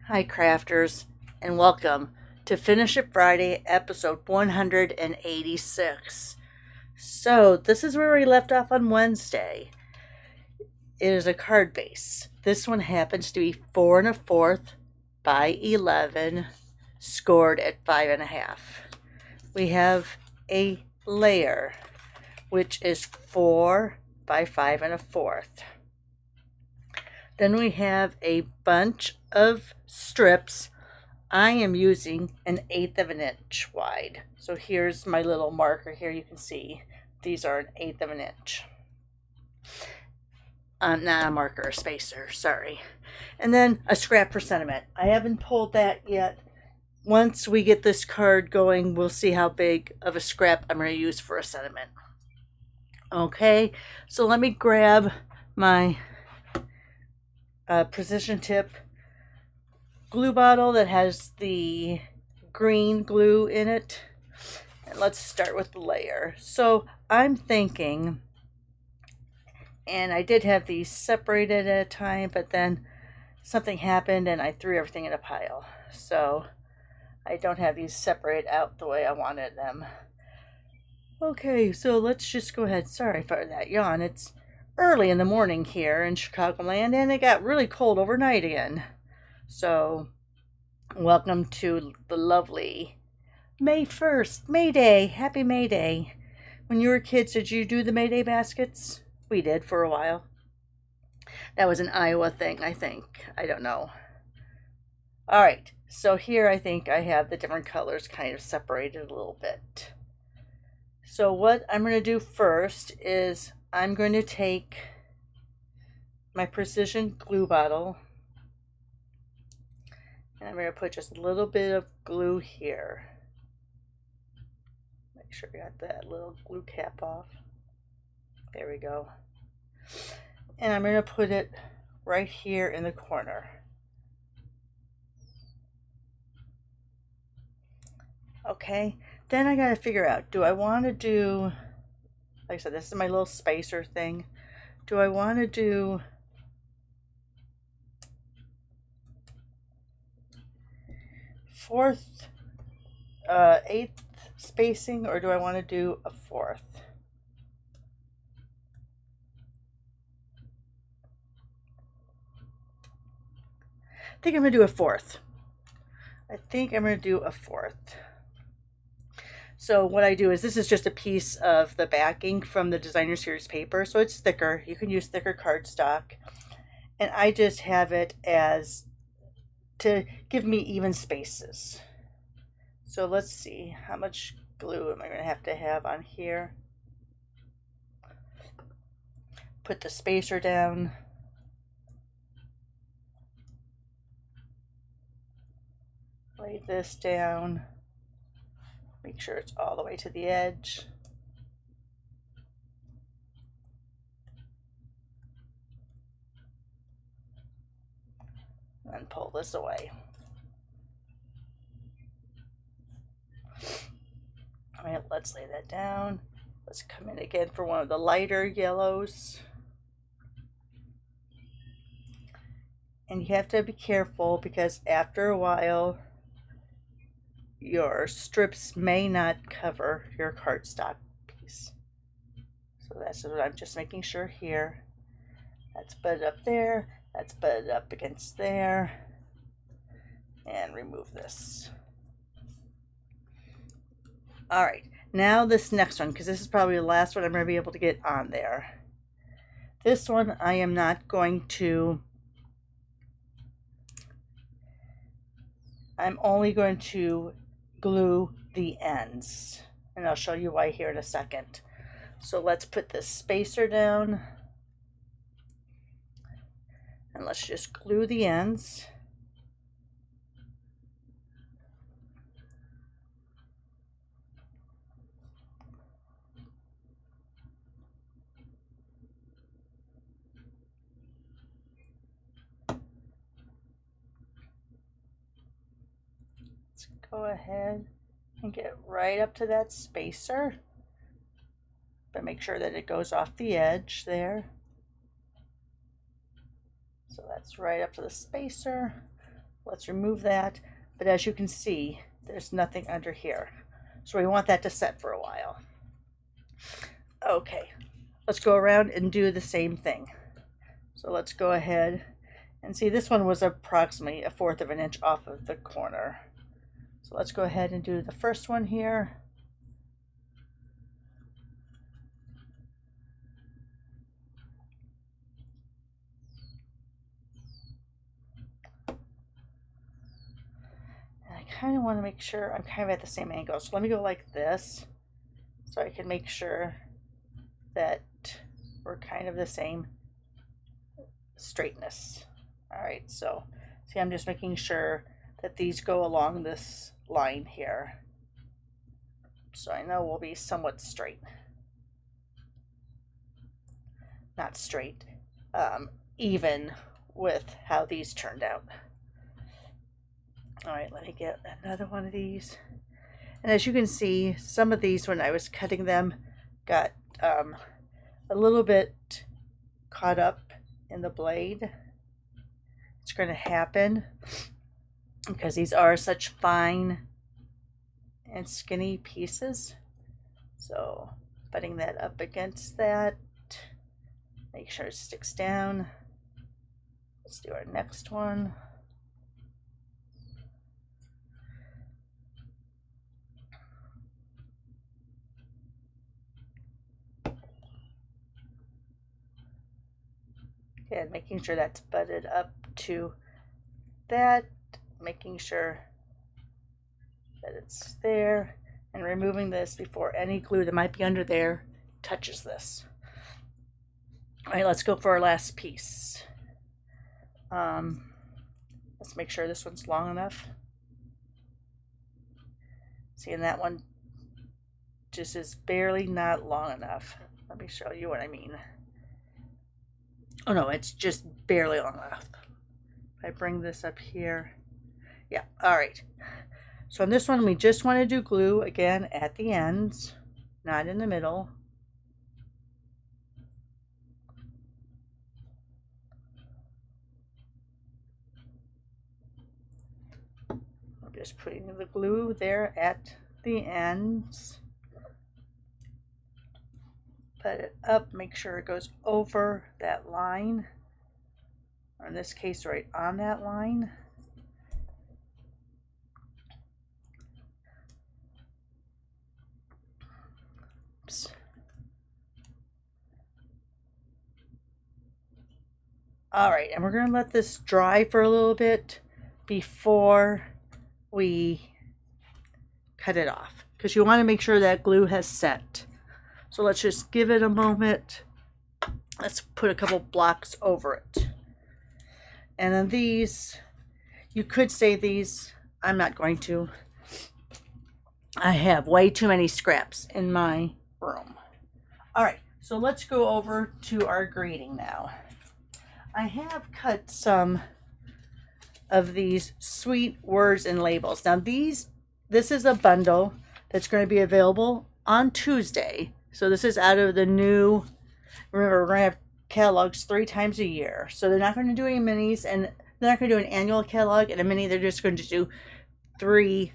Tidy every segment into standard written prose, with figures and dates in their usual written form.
Hi, crafters, and welcome to Finish It Friday, episode 186. So, this is where we left off on Wednesday. It is a card base. This one happens to be 4 1/4 by 11, scored at 5.5. We have a layer, which is 4 by 5 1/4. Then we have a bunch of strips. I am using an 1/8 of an inch wide. So here's my little marker here. You can see these are an 1/8 of an inch. Not a marker, a spacer, sorry. And then a scrap for sentiment. I haven't pulled that yet. Once we get this card going, we'll see how big of a scrap I'm going to use for a sentiment. Okay, so let me grab my precision tip glue bottle that has the green glue in it. And let's start with the layer. So I'm thinking, and I did have these separated at a time, but then something happened and I threw everything in a pile. So I don't have these separate out the way I wanted them. Okay, so let's just go ahead. Sorry for that yawn. It's early in the morning here in Chicagoland, and it got really cold overnight again. So, welcome to the lovely May 1st, May Day. Happy May Day. When you were kids, did you do the May Day baskets? We did for a while. That was an Iowa thing, I think. I don't know. All right, so here I think I have the different colors kind of separated a little bit. So what I'm going to do first is I'm going to take my precision glue bottle and I'm going to put just a little bit of glue here. Make sure I got that little glue cap off. There we go. And I'm going to put it right here in the corner. Okay, then I got to figure out, do I want to do, like I said, this is my little spacer thing. Do I want to do 1/4, 1/8 spacing, or do I want to do a 1/4? I think I'm going to do a 1/4. I think I'm going to do a 1/4. So what I do is, this is just a piece of the backing from the Designer Series paper, so it's thicker. You can use thicker cardstock. And I just have it as to give me even spaces. So let's see, how much glue am I going to have on here? Put the spacer down. Lay this down. Make sure it's all the way to the edge. And pull this away. All right, let's lay that down. Let's come in again for one of the lighter yellows. And you have to be careful because after a while, your strips may not cover your cardstock piece. So that's what I'm just making sure here. That's butted up there. That's butted up against there. And remove this. All right, now this next one, because this is probably the last one I'm going to be able to get on there. This one I am not going to, I'm only going to glue the ends, and I'll show you why here in a second. So let's put this spacer down and let's just glue the ends. Let's go ahead and get right up to that spacer, but make sure that it goes off the edge there. So that's right up to the spacer. let's remove that. But as you can see, there's nothing under here. So we want that to set for a while. Okay, let's go around and do the same thing. So let's go ahead and see, this one was approximately 1/4 of an inch off of the corner. So let's go ahead and do the first one here. Kind of want to make sure I'm kind of at the same angle. So let me go like this so I can make sure that we're kind of the same straightness. All right, so see, I'm just making sure that these go along this line here. So I know we'll be somewhat straight. Not straight, even with how these turned out. All right, let me get another one of these. And as you can see, some of these, when I was cutting them, got a little bit caught up in the blade. It's going to happen because these are such fine and skinny pieces. So butting that up against that, make sure it sticks down. Let's do our next one. And making sure that's butted up to that, making sure that it's there, and removing this before any glue that might be under there touches this. All right, let's go for our last piece. Let's make sure this one's long enough. See, and that one just is barely not long enough. Let me show you what I mean. Oh no, it's just barely long enough. If I bring this up here, yeah, all right. So on this one, we just want to do glue again at the ends, not in the middle. I'm just putting the glue there at the ends. Put it up, make sure it goes over that line, or in this case right on that line. Oops. All right, and we're going to let this dry for a little bit before we cut it off, because you want to make sure that glue has set. So let's just give it a moment. Let's put a couple blocks over it. And then these, you could say these, I'm not going to. I have way too many scraps in my room. All right, so let's go over to our greeting now. I have cut some of these sweet words and labels. Now this is a bundle that's going to be available on Tuesday. So this is out of the new, remember, we're going to have catalogs 3 times a year. So they're not going to do any minis, and they're not going to do an annual catalog and a mini. They're just going to do 3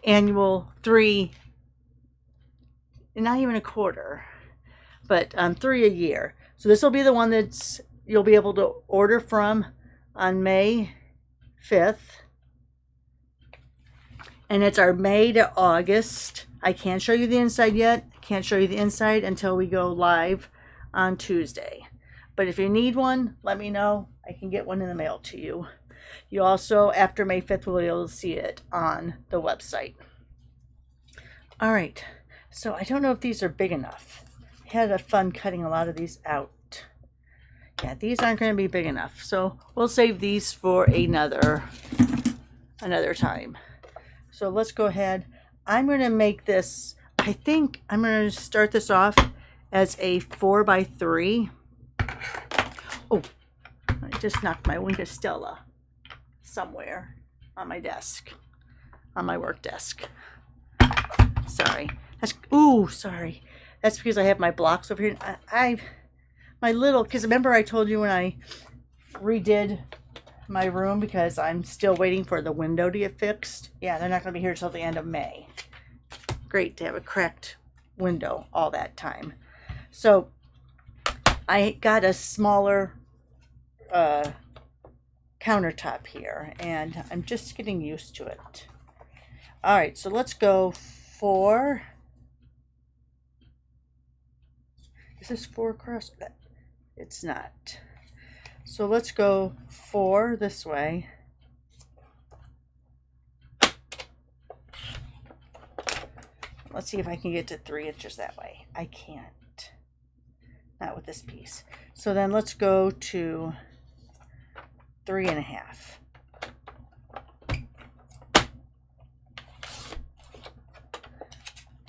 annual, 3, not even a quarter, but 3 a year. So this will be the one that's you'll be able to order from on May 5th. And it's our May to August. I can't show you the inside yet. Can't show you the inside until we go live on Tuesday. But if you need one, let me know. I can get one in the mail to you. You also, after May 5th, will be able to see it on the website. All right. So I don't know if these are big enough. I had fun cutting a lot of these out. Yeah, these aren't going to be big enough. So we'll save these for another time. So let's go ahead. I'm going to make this, I think I'm going to start this off as a 4x3. Oh, I just knocked my Wink of Stella somewhere on my desk, on my work desk. Sorry. Sorry. That's because I have my blocks over here. Because remember I told you when I redid my room because I'm still waiting for the window to get fixed. Yeah, they're not going to be here till the end of May. Great to have a cracked window all that time. So I got a smaller countertop here, and I'm just getting used to it. All right, so let's go for, is this 4 across? It's not. So let's go 4 this way. Let's see if I can get to 3 inches that way. I can't. Not with this piece. So then let's go to 3.5.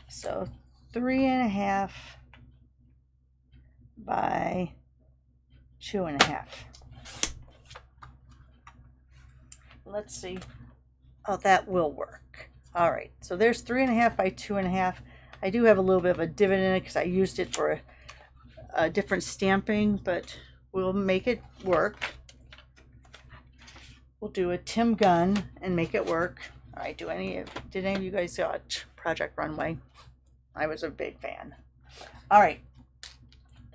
So 3.5 by 2.5. Let's see. Oh, that will work. All right, so there's 3.5 by 2.5. I do have a little bit of a divot in it because I used it for a different stamping, but we'll make it work. We'll do a Tim Gunn and make it work. All right, did any of you guys watch Project Runway? I was a big fan. All right,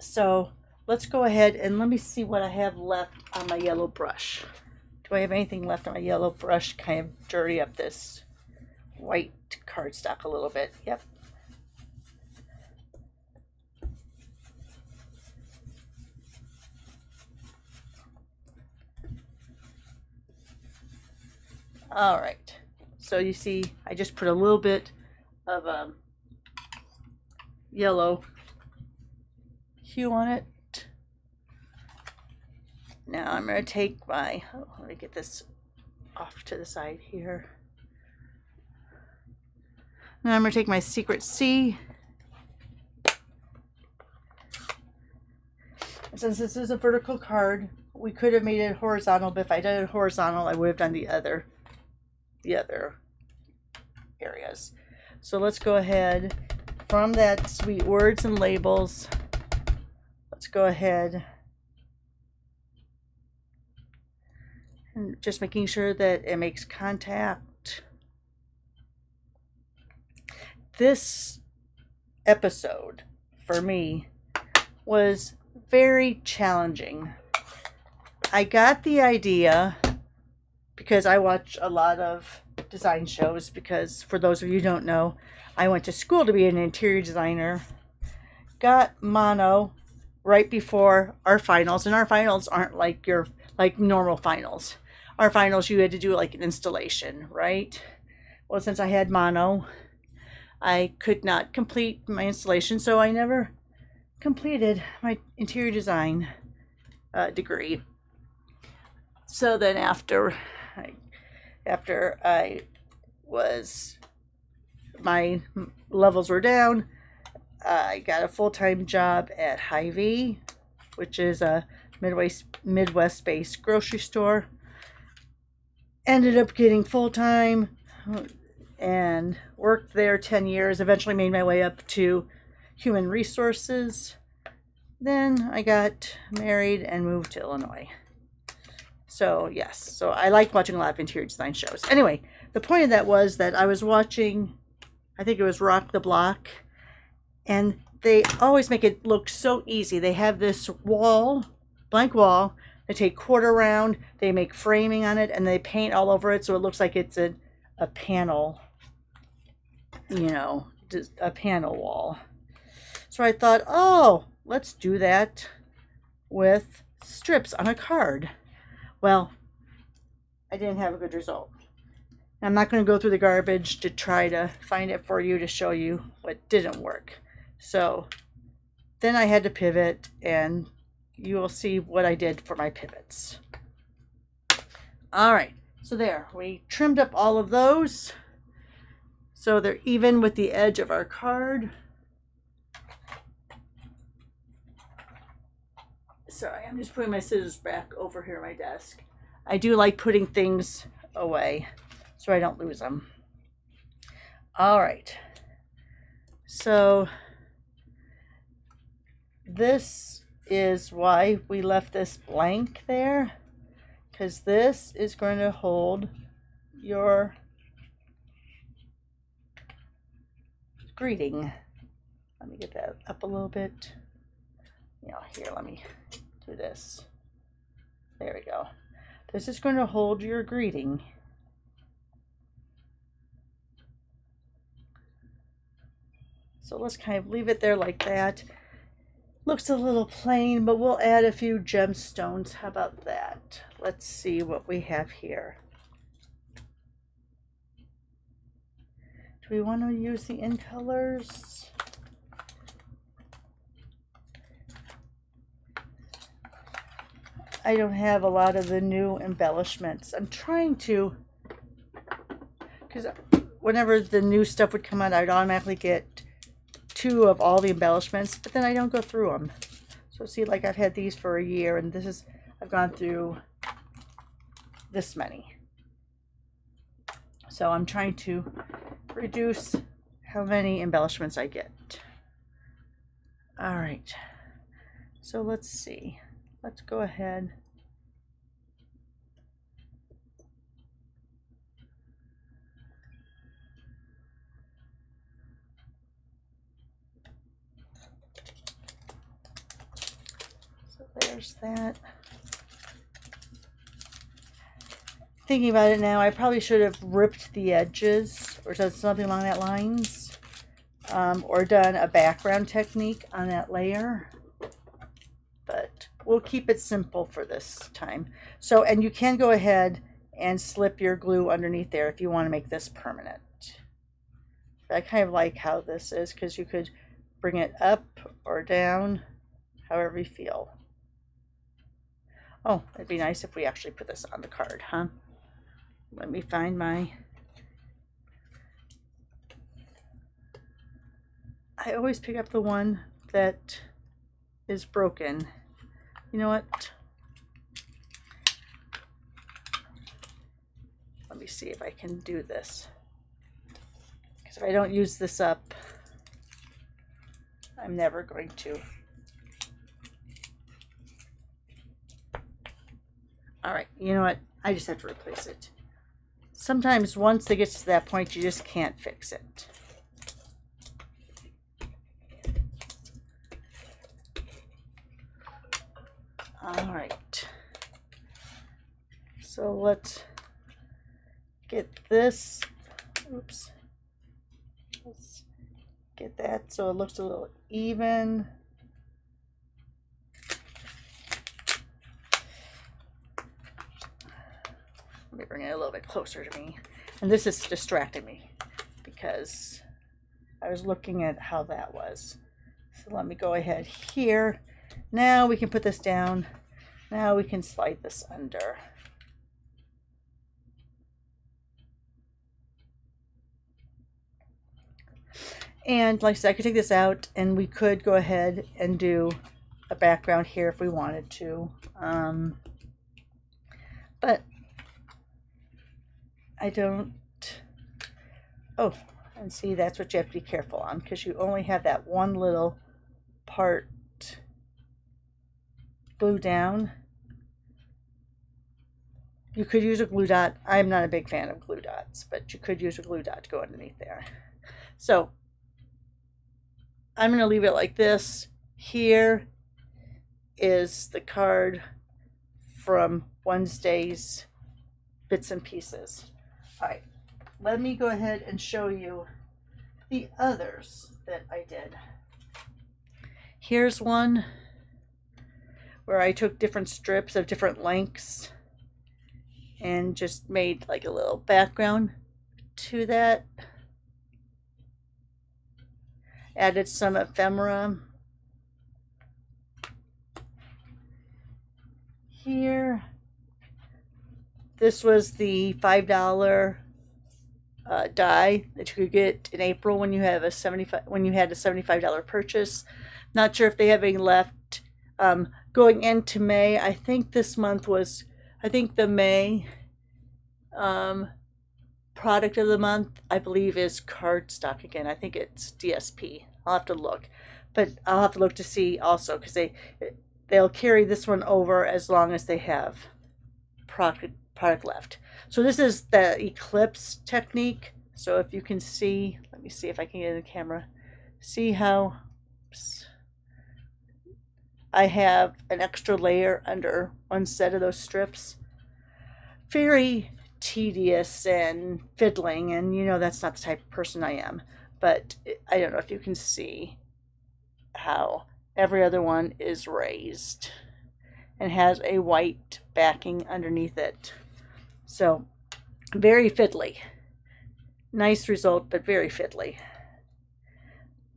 so let's go ahead and let me see what I have left on my yellow brush. Do I have anything left on my yellow brush? Kind of dirty up this white cardstock a little bit. Yep. All right. So you see, I just put a little bit of yellow hue on it. Now I'm going to take my, let me get this off to the side here. Now I'm going to take my Secret C. Since this is a vertical card, we could have made it horizontal, but if I did it horizontal, I would have done the other areas. So let's go ahead, from that sweet words and labels, let's go ahead and just making sure that it makes contact. This episode for me was very challenging. I got the idea because I watch a lot of design shows, because for those of you who don't know, I went to school to be an interior designer. Got mono right before our finals, and our finals aren't like your normal finals. Our finals, you had to do like an installation, right? Well, since I had mono, I could not complete my installation, so I never completed my interior design degree. So then after my levels were down, I got a full-time job at Hy-Vee, which is a Midwest-based grocery store. Ended up getting full-time and worked there 10 years. Eventually made my way up to human resources. Then I got married and moved to Illinois. So yes, so I like watching a lot of interior design shows. Anyway, the point of that was that I was watching, I think it was Rock the Block, and they always make it look so easy. They have this wall, blank wall, they take quarter round, they make framing on it, and they paint all over it so it looks like it's a panel, you know, a panel wall. So I thought, oh, let's do that with strips on a card. Well, I didn't have a good result. I'm not going to go through the garbage to try to find it for you to show you what didn't work. So then I had to pivot, and you will see what I did for my pivots. All right, so there, we trimmed up all of those so they're even with the edge of our card. Sorry, I'm just putting my scissors back over here at my desk. I do like putting things away so I don't lose them. All right, so this is why we left this blank there. because this is going to hold your greeting. Let me get that up a little bit. Here, let me do this. There we go. This is going to hold your greeting. So let's kind of leave it there like that. Looks a little plain, but we'll add a few gemstones. How about that? Let's see what we have here. Do we want to use the in colors? I don't have a lot of the new embellishments. I'm trying to, because whenever the new stuff would come out, I'd automatically get 2 of all the embellishments, but then I don't go through them. So see, like I've had these for a year, and I've gone through this many. So I'm trying to reduce how many embellishments I get. All right, so let's see. Let's go ahead. So there's that. Thinking about it now, I probably should have ripped the edges or done something along that lines, or done a background technique on that layer. But we'll keep it simple for this time. So, and you can go ahead and slip your glue underneath there if you want to make this permanent. I kind of like how this is, because you could bring it up or down, however you feel. Oh, it'd be nice if we actually put this on the card, huh? Let me find my... I always pick up the one that is broken. You know what? Let me see if I can do this. Because if I don't use this up, I'm never going to. All right, you know what? I just have to replace it. Sometimes once it gets to that point, you just can't fix it. All right, so let's get this, oops, let's get that so it looks a little even. Let me bring it a little bit closer to me. And this is distracting me because I was looking at how that was. So let me go ahead here. Now we can put this down. Now we can slide this under. And like I said, I could take this out and we could go ahead and do a background here if we wanted to. But I don't. Oh, and see, that's what you have to be careful on, because you only have that one little part glue down. You could use a glue dot. I'm not a big fan of glue dots, but you could use a glue dot to go underneath there. So I'm going to leave it like this. Here is the card from Wednesday's Bits and Pieces. All right, let me go ahead and show you the others that I did. Here's one where I took different strips of different lengths and just made like a little background to that. Added some ephemera. Here, this was the $5 die that you could get in April when you have a $75 purchase. Not sure if they have any left. Going into May, I think this month was, I think the May product of the month, I believe, is cardstock again. I think it's DSP. I'll have to look, but I'll have to look to see also, because they'll carry this one over as long as they have product left. So this is the Eclipse technique. So if you can see, let me see if I can get in the camera. See how I have an extra layer under one set of those strips. Very tedious and fiddling, and you know that's not the type of person I am. But I don't know if you can see how every other one is raised and has a white backing underneath it. So very fiddly. Nice result, but very fiddly.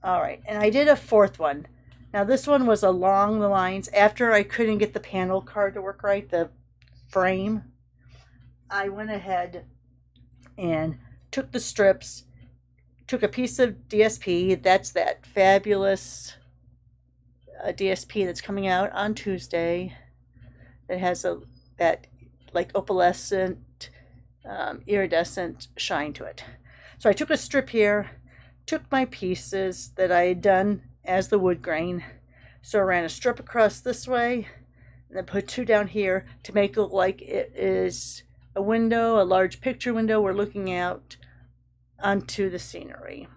All right, and I did a fourth one. Now this one was along the lines, after I couldn't get the panel card to work right, the frame, I went ahead and took the strips, took a piece of DSP, that's that fabulous DSP that's coming out on Tuesday. It has that like opalescent, iridescent shine to it. So I took a strip here, took my pieces that I had done as the wood grain. So I ran a strip across this way, and then put two down here to make it look like it is a window, a large picture window we're looking out onto the scenery.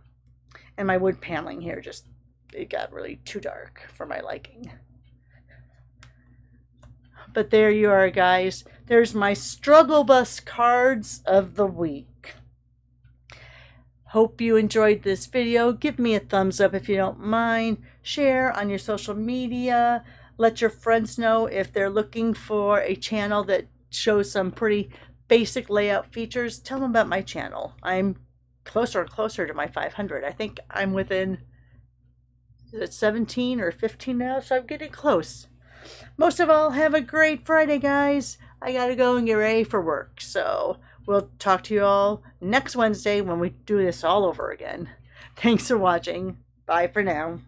And my wood paneling here just, it got really too dark for my liking. But there you are, guys. There's my Struggle Bus cards of the week. Hope you enjoyed this video. Give me a thumbs up if you don't mind. Share on your social media. Let your friends know if they're looking for a channel that shows some pretty basic layout features. Tell them about my channel. I'm closer and closer to my 500. I think I'm within, is it 17 or 15 now? So I'm getting close. Most of all, have a great Friday, guys. I gotta go and get ready for work. So we'll talk to you all next Wednesday when we do this all over again. Thanks for watching. Bye for now.